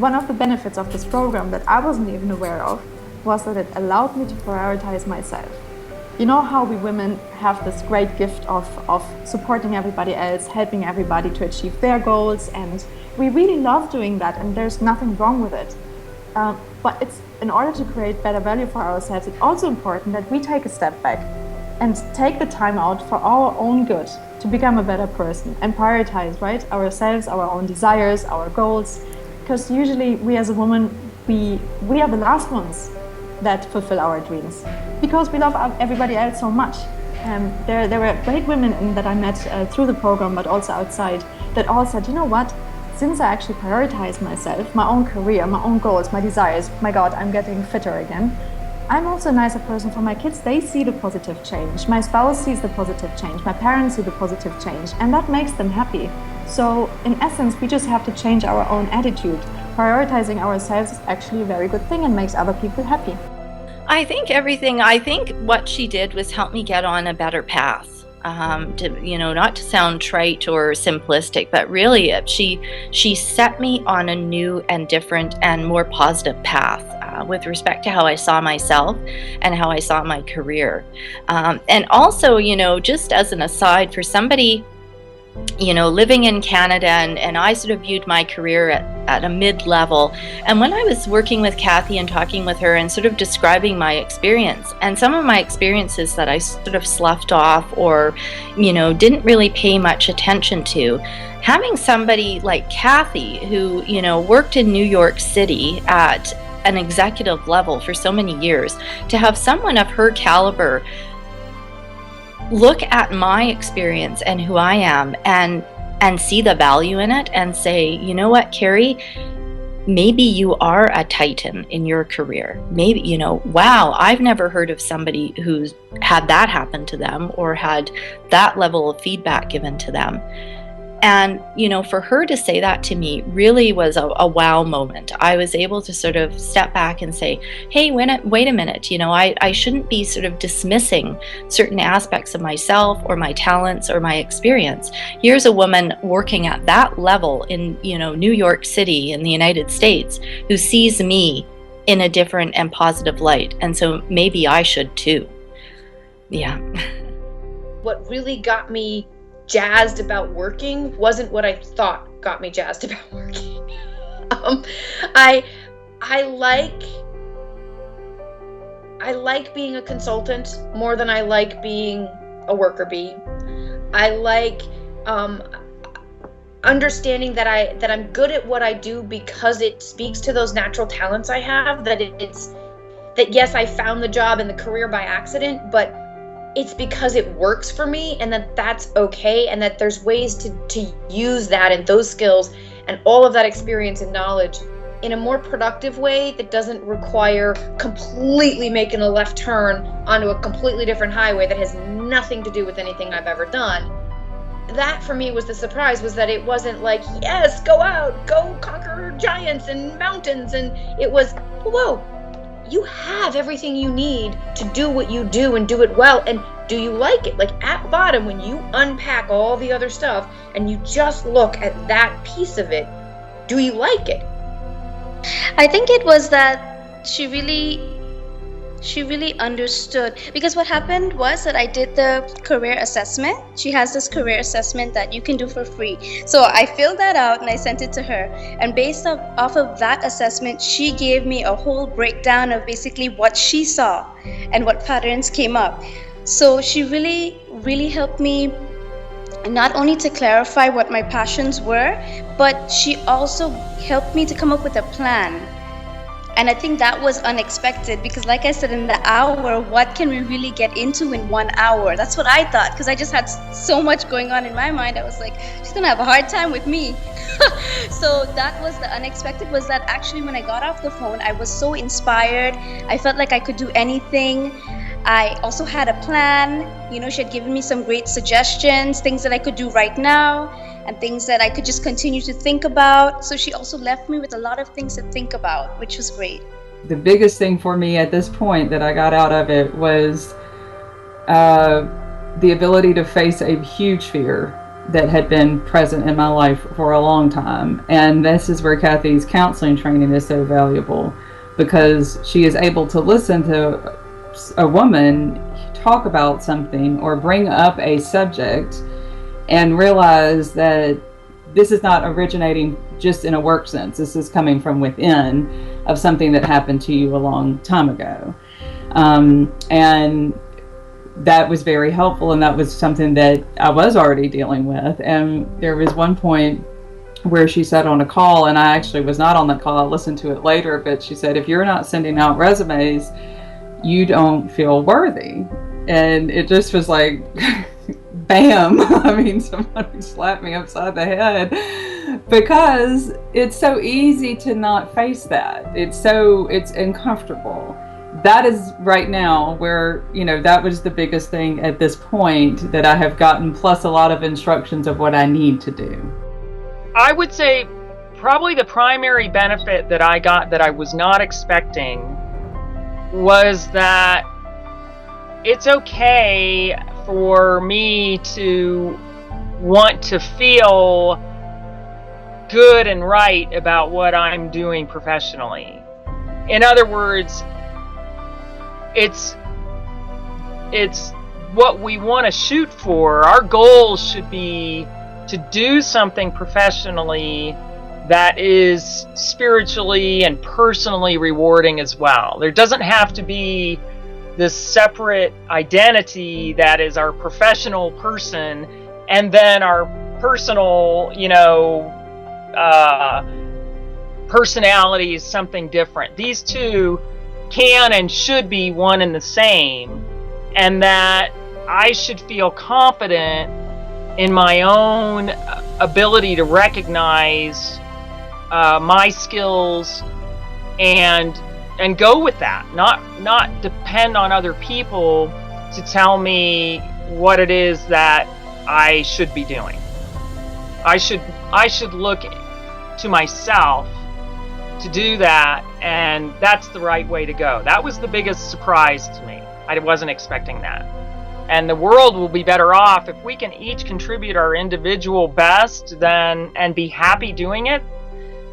one of the benefits of this program that I wasn't even aware of was that it allowed me to prioritize myself. You know how we women have this great gift of supporting everybody else, helping everybody to achieve their goals, and we really love doing that, and there's nothing wrong with it. But it's in order to create better value for ourselves, it's also important that we take a step back and take the time out for our own good to become a better person and prioritize, right, ourselves, our own desires, our goals. Because usually we as a woman, we are the last ones that fulfill our dreams because we love everybody else so much. There were great women that I met through the program, but also outside, that all said, you know what, since I actually prioritize myself, my own career, my own goals, my desires, my God, I'm getting fitter again. I'm also a nicer person for my kids. They see the positive change. My spouse sees the positive change. My parents see the positive change, and that makes them happy. So in essence, we just have to change our own attitude. Prioritizing ourselves is actually a very good thing and makes other people happy. I think what she did was help me get on a better path. Not to sound trite or simplistic, but really she set me on a new and different and more positive path with respect to how I saw myself and how I saw my career. And also, just as an aside, for somebody living in Canada, and I sort of viewed my career at a mid-level. And when I was working with Kathy and talking with her and sort of describing my experience, and some of my experiences that I sort of sloughed off or, didn't really pay much attention to, having somebody like Kathy who, worked in New York City at an executive level for so many years, to have someone of her caliber look at my experience and who I am and see the value in it and say, you know what, Carrie, maybe you are a titan in your career. Maybe, wow, I've never heard of somebody who's had that happen to them or had that level of feedback given to them. And, for her to say that to me really was a wow moment. I was able to sort of step back and say, hey, wait a minute, I shouldn't be sort of dismissing certain aspects of myself or my talents or my experience. Here's a woman working at that level in, New York City in the United States who sees me in a different and positive light. And so maybe I should too. Yeah. What really got me jazzed about working wasn't what I thought got me jazzed about working. I like being a consultant more than I like being a worker bee. I like understanding that I'm good at what I do because it speaks to those natural talents I have. That yes, I found the job and the career by accident, but it's because it works for me, and that's okay, and that there's ways to use that and those skills and all of that experience and knowledge in a more productive way that doesn't require completely making a left turn onto a completely different highway that has nothing to do with anything I've ever done. That for me was the surprise, was that it wasn't like, yes, go out, go conquer giants and mountains, and it was, whoa, you have everything you need to do what you do and do it well. And do you like it? Like at bottom, when you unpack all the other stuff and you just look at that piece of it, do you like it? I think it was that she really understood, because what happened was that I did the career assessment. She has this career assessment that you can do for free. So I filled that out and I sent it to her. And based off of that assessment, she gave me a whole breakdown of basically what she saw and what patterns came up. So she really, really helped me not only to clarify what my passions were, but she also helped me to come up with a plan. And I think that was unexpected because, like I said, in the hour, what can we really get into in 1 hour? That's what I thought, because I just had so much going on in my mind. I was like, she's going to have a hard time with me. So that was the unexpected, was that actually when I got off the phone, I was so inspired. I felt like I could do anything. I also had a plan. She had given me some great suggestions, things that I could do right now, and things that I could just continue to think about. So she also left me with a lot of things to think about, which was great. The biggest thing for me at this point that I got out of it was the ability to face a huge fear that had been present in my life for a long time. And this is where Kathy's counseling training is so valuable, because she is able to listen to a woman talk about something or bring up a subject and realize that this is not originating just in a work sense. This is coming from within of something that happened to you a long time ago. And that was very helpful, and that was something that I was already dealing with. And there was one point where she said on a call, and I actually was not on that call, I listened to it later, but she said, if you're not sending out resumes, you don't feel worthy. And it just was like, bam. I mean, somebody slapped me upside the head, because it's so easy to not face that. It's uncomfortable. That is right now where, that was the biggest thing at this point that I have gotten, plus a lot of instructions of what I need to do. I would say probably the primary benefit that I got that I was not expecting was that it's okay for me to want to feel good and right about what I'm doing professionally. In other words, it's what we want to shoot for. Our goals should be to do something professionally that is spiritually and personally rewarding as well. There doesn't have to be this separate identity that is our professional person and then our personal, personality is something different. These two can and should be one and the same, and that I should feel confident in my own ability to recognize my skills and go with that, not depend on other people to tell me what it is that I should be doing. I should look to myself to do that, and that's the right way to go. That was the biggest surprise to me. I wasn't expecting that. And the world will be better off if we can each contribute our individual best and be happy doing it.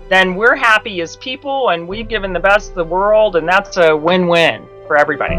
Then we're happy as people, and we've given the best to the world, and that's a win-win for everybody.